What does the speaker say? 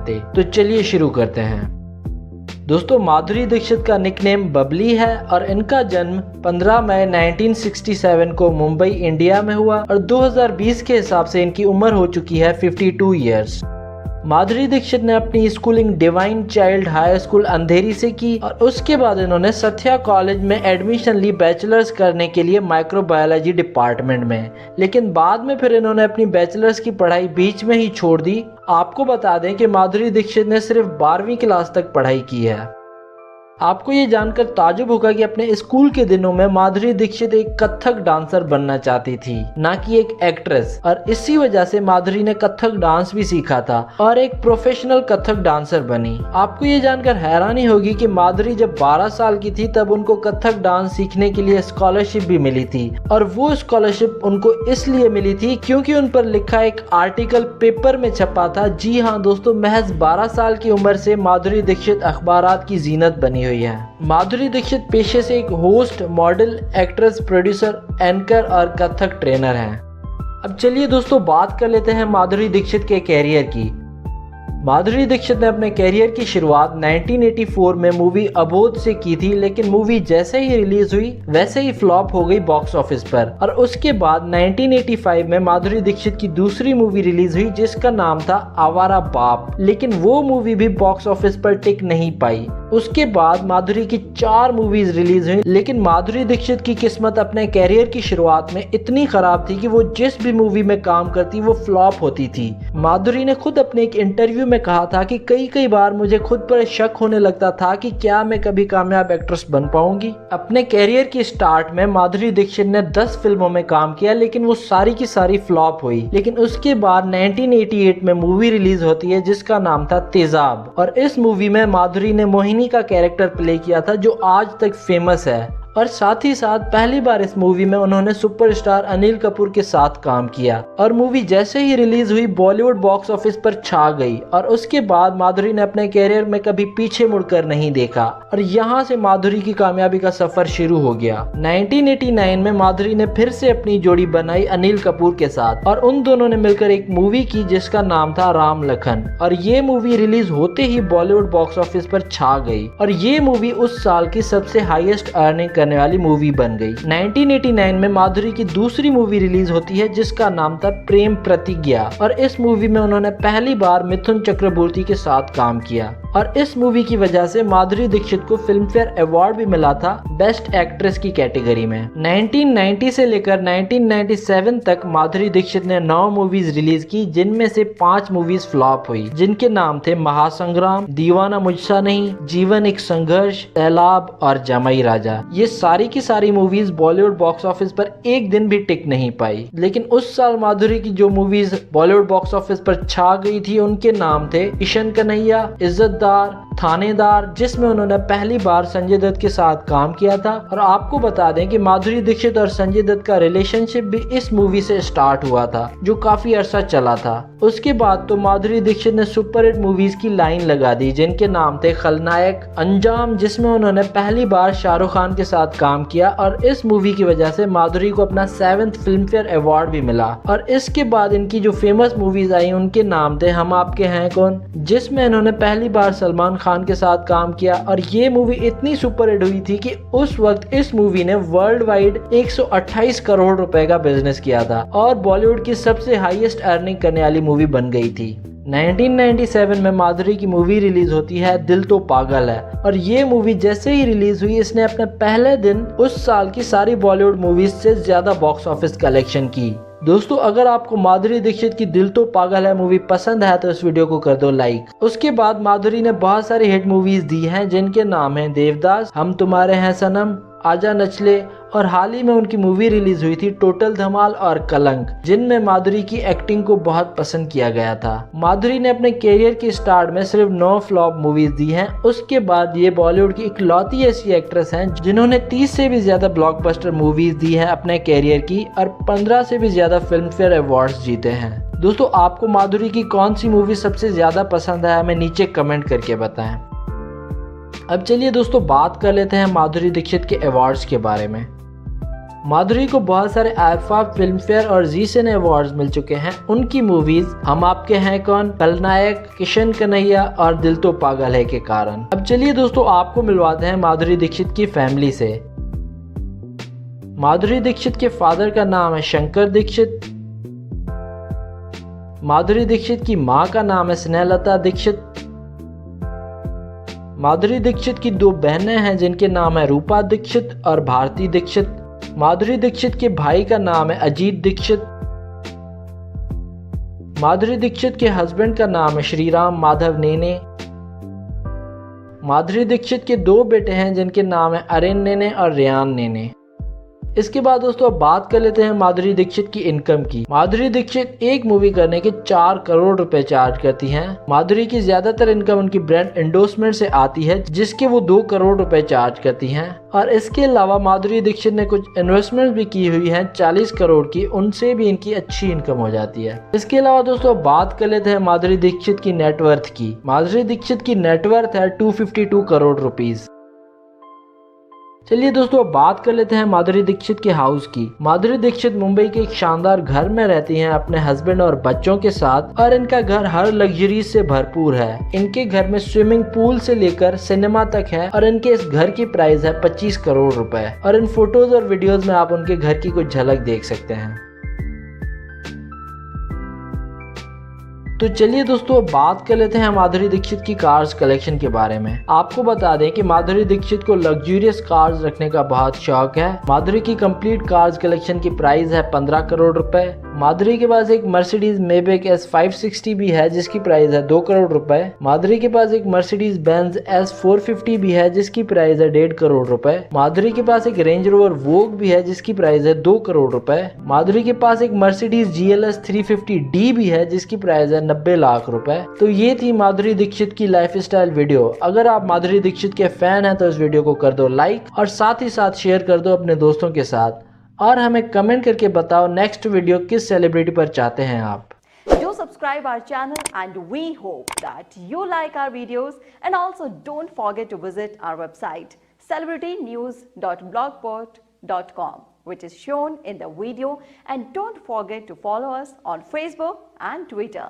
जानते, तो चलिए शुरू करते हैं। दोस्तों, माधुरी दीक्षित का निकनेम बबली है और इनका जन्म 15 मई 1967 को मुंबई, इंडिया में हुआ और 2020 के हिसाब से इनकी उम्र हो चुकी है 52 ईयर्स। माधुरी दीक्षित ने अपनी schooling Divine Child High School Andheri से की और उसके बाद इन्होंने सत्या कॉलेज में एडमिशन ली बैचलर्स करने के लिए माइक्रोबायोलॉजी डिपार्टमेंट में, लेकिन बाद में फिर इन्होंने अपनी बैचलर्स की पढ़ाई बीच में ही छोड़ दी। आपको बता दें कि माधुरी दीक्षित ने सिर्फ 12वीं क्लास तक पढ़ाई की है। आपको ये जानकर ताजुब होगा कि अपने स्कूल के दिनों में माधुरी दीक्षित एक कथक डांसर बनना चाहती थी, ना कि एक एक्ट्रेस, और इसी वजह से माधुरी ने कथक डांस भी सीखा था और एक प्रोफेशनल कथक डांसर बनी। आपको ये जानकर हैरानी होगी कि माधुरी जब 12 साल की थी तब उनको कथक डांस सीखने के लिए स्कॉलरशिप भी मिली थी, और वो स्कॉलरशिप उनको इसलिए मिली थी क्योंकि उन पर लिखा एक आर्टिकल पेपर में छपा था। जी हाँ दोस्तों, महज 12 साल की उम्र से माधुरी दीक्षित अखबारात की जीनत बनी हुई है। माधुरी दीक्षित पेशे से एक host, model, actress, producer, anchor और कथक ट्रेनर हैं। अब चलिए दोस्तों बात कर लेते हैं माधुरी दीक्षित के कैरियर की। माधुरी दीक्षित ने अपने कैरियर की शुरुआत 1984 में मूवी अबोध से की थी, लेकिन मूवी जैसे ही रिलीज हुई वैसे ही फ्लॉप हो गई बॉक्स ऑफिस पर। और उसके बाद 1985 में माधुरी दीक्षित की दूसरी मूवी रिलीज हुई जिसका नाम था आवारा बाप, लेकिन वो मूवी भी बॉक्स ऑफिस पर टिक नहीं पाई। उसके बाद माधुरी की 4 मूवीज रिलीज हुई, लेकिन माधुरी दीक्षित की किस्मत अपने कैरियर की शुरुआत में इतनी खराब थी कि वो जिस भी मूवी में काम करती वो फ्लॉप होती थी। माधुरी ने खुद अपने एक इंटरव्यू में कहा था कि कई बार मुझे खुद पर शक होने लगता था कि क्या मैं कभी कामयाब एक्ट्रेस बन पाऊंगी। अपने कैरियर की स्टार्ट में माधुरी दीक्षित ने 10 फिल्मों में काम किया, लेकिन वो सारी की सारी फ्लॉप हुई। लेकिन उसके बाद 1988 में मूवी रिलीज होती है जिसका नाम था तेजाब, और इस मूवी में माधुरी ने मोहिनी का कैरेक्टर प्ले किया था जो आज तक फेमस है। और साथ ही साथ पहली बार इस मूवी में उन्होंने सुपरस्टार अनिल कपूर के साथ काम किया, और मूवी जैसे ही रिलीज हुई बॉलीवुड बॉक्स ऑफिस पर छा गई। और उसके बाद माधुरी ने अपने कैरियर में कभी पीछे मुड़कर नहीं देखा, और यहाँ से माधुरी की कामयाबी का सफर शुरू हो गया। 1989 में माधुरी ने फिर से अपनी जोड़ी बनाई अनिल कपूर के साथ, और उन दोनों ने मिलकर एक मूवी की जिसका नाम था राम लखन, और ये मूवी रिलीज होते ही बॉलीवुड बॉक्स ऑफिस पर छा गई, और ये मूवी उस साल की सबसे हाईएस्ट अर्निंग करने वाली मूवी बन गई। 1989 में माधुरी की दूसरी मूवी रिलीज होती है जिसका नाम था प्रेम प्रतिज्ञा, और इस मूवी में उन्होंने पहली बार मिथुन चक्रवर्ती के साथ काम किया, और इस मूवी की वजह से माधुरी दीक्षित को फिल्म फेयर अवार्ड भी मिला था बेस्ट एक्ट्रेस की कैटेगरी में। 1990 से लेकर 1997 तक माधुरी दीक्षित ने 9 मूवीज रिलीज की, जिनमें से 5 मूवीज फ्लॉप हुई, जिनके नाम थे महासंग्राम, दीवाना मुझसा नहीं, जीवन एक संघर्ष, सैलाब और जमाई राजा। ये सारी की सारी मूवीज बॉलीवुड बॉक्स ऑफिस पर एक दिन भी टिक नहीं पाई। लेकिन उस साल माधुरी की जो मूवीज बॉलीवुड बॉक्स ऑफिस पर छा गई थी उनके नाम थे किशन कन्हैया, इज्जतदार, थानेदार, जिसमें उन्होंने पहली बार संजय दत्त के साथ काम किया था। और आपको बता दें कि माधुरी दीक्षित और संजय दत्त का रिलेशनशिप भी इस मूवी से स्टार्ट हुआ था, जो काफी अरसा चला था। उसके बाद तो माधुरी दीक्षित ने सुपरहिट मूवीज की लाइन लगा दी, जिनके नाम थे खलनायक, अंजाम, जिसमें उन्होंने पहली बार शाहरुख खान के साथ काम किया, और इस मूवी की वजह से माधुरी को अपना 7th फिल्म फेयर अवार्ड भी मिला। और इसके बाद इनकी जो फेमस मूवीज आई उनके नाम थे हम आपके हैं कौन, जिसमें इन्होंने पहली बार सलमान खान के साथ काम किया, और ये मूवी इतनी सुपरहिट हुई थी कि उस वक्त इस मूवी ने वर्ल्ड वाइड 128 करोड़ रुपए का बिजनेस किया था और बॉलीवुड की सबसे हाईएस्ट अर्निंग करने वाली मूवी बन गई थी। 1997 में माधुरी की मूवी रिलीज होती है दिल तो पागल है, और ये मूवी जैसे ही रिलीज हुई इसने अपने पहले दिन उस साल की सारी बॉलीवुड मूवीज से ज्यादा बॉक्स ऑफिस कलेक्शन की। दोस्तों, अगर आपको माधुरी दीक्षित की दिल तो पागल है मूवी पसंद है तो इस वीडियो को कर दो लाइक। उसके बाद माधुरी ने बहुत सारी हिट मूवीज दी हैं, जिनके नाम हैं देवदास, हम तुम्हारे हैं सनम, आजा नचले, और हाल ही में उनकी मूवी रिलीज हुई थी टोटल धमाल और कलंक, जिनमें माधुरी की एक्टिंग को बहुत पसंद किया गया था। माधुरी ने अपने कैरियर की स्टार्ट में सिर्फ 9 फ्लॉप मूवीज दी हैं। उसके बाद ये बॉलीवुड की इकलौती ऐसी एक्ट्रेस हैं जिन्होंने 30 से भी ज्यादा ब्लॉकबस्टर मूवीज दी हैं अपने कैरियर की, और 15 से भी ज्यादा फिल्म फेयर अवार्ड्स जीते हैं। दोस्तों, आपको माधुरी की कौन सी मूवी सबसे ज्यादा पसंद है हमें नीचे कमेंट करके बताएं। अब चलिए दोस्तों बात कर लेते हैं माधुरी दीक्षित के अवार्ड्स के बारे में। माधुरी को बहुत सारे आईफा, फिल्म फेयर और जी सिने अवार्ड्स मिल चुके हैं उनकी मूवीज हम आपके हैं कौन, खलनायक, किशन कन्हैया और दिल तो पागल है के कारण। अब चलिए दोस्तों आपको मिलवाते हैं माधुरी दीक्षित की फैमिली से। माधुरी दीक्षित के फादर का नाम है शंकर दीक्षित। माधुरी दीक्षित की मां का नाम है स्नेहलता दीक्षित। माधुरी दीक्षित की 2 बहनें हैं जिनके नाम है रूपा दीक्षित और भारती दीक्षित। माधुरी दीक्षित के भाई का नाम है अजीत दीक्षित। माधुरी दीक्षित के हस्बैंड का नाम है श्रीराम माधव नेने। माधुरी दीक्षित के 2 बेटे हैं जिनके नाम है अरेन नेने और रेयान नेने। इसके बाद दोस्तों अब बात कर लेते हैं माधुरी दीक्षित की इनकम की। माधुरी दीक्षित एक मूवी करने के 4 करोड़ रुपए चार्ज करती हैं। माधुरी की ज्यादातर इनकम उनकी ब्रांड एंडोर्समेंट से आती है जिसके वो 2 करोड़ रुपए चार्ज करती हैं। और इसके अलावा माधुरी दीक्षित ने कुछ इन्वेस्टमेंट भी की हुई है 40 करोड़ की, उनसे भी इनकी अच्छी इनकम हो जाती है। इसके अलावा दोस्तों बात कर लेते हैं माधुरी दीक्षित की नेटवर्थ की। माधुरी दीक्षित की नेटवर्थ है 252 करोड़ रुपीज। चलिए दोस्तों बात कर लेते हैं माधुरी दीक्षित के हाउस की। माधुरी दीक्षित मुंबई के एक शानदार घर में रहती हैं अपने हस्बैंड और बच्चों के साथ और इनका घर हर लग्जरी से भरपूर है। इनके घर में स्विमिंग पूल से लेकर सिनेमा तक है और इनके इस घर की प्राइस है 25 करोड़ रुपए। और इन फोटोज और वीडियोज में आप उनके घर की कुछ झलक देख सकते हैं। तो चलिए दोस्तों बात कर लेते हैं माधुरी दीक्षित की कार्स कलेक्शन के बारे में। आपको बता दें कि माधुरी दीक्षित को लग्जूरियस कार्स रखने का बहुत शौक है। माधुरी की कंप्लीट कार्स कलेक्शन की प्राइस है 15 करोड़ रुपए। माधुरी के पास एक मर्सिडीज मेबेक S560 भी है जिसकी प्राइस है 2 करोड़ रुपए। माधुरी के पास एक मर्सिडीज बेंज S450 भी है जिसकी प्राइस है 1.5 करोड़ रुपए। माधुरी के पास एक रेंज रोवर वोग भी है जिसकी प्राइस है 2 करोड़ रुपए। माधुरी के पास एक मर्सिडीज GLS 350D भी है जिसकी प्राइस है 90 लाख रुपए। तो ये थी माधुरी दीक्षित की लाइफस्टाइल वीडियो। अगर आप माधुरी दीक्षित के फैन हैं तो इस वीडियो को कर दो लाइक और साथ ही साथ शेयर कर दो अपने दोस्तों के साथ। और हमें कमेंट करके बताओ नेक्स्ट वीडियो किस सेलिब्रिटी पर चाहते हैं आप। Do subscribe our channel and we hope that you like our videos, and also don't forget to visit our website celebritynews.blogspot.com, which is shown in the video, and don't forget to follow us on Facebook and Twitter.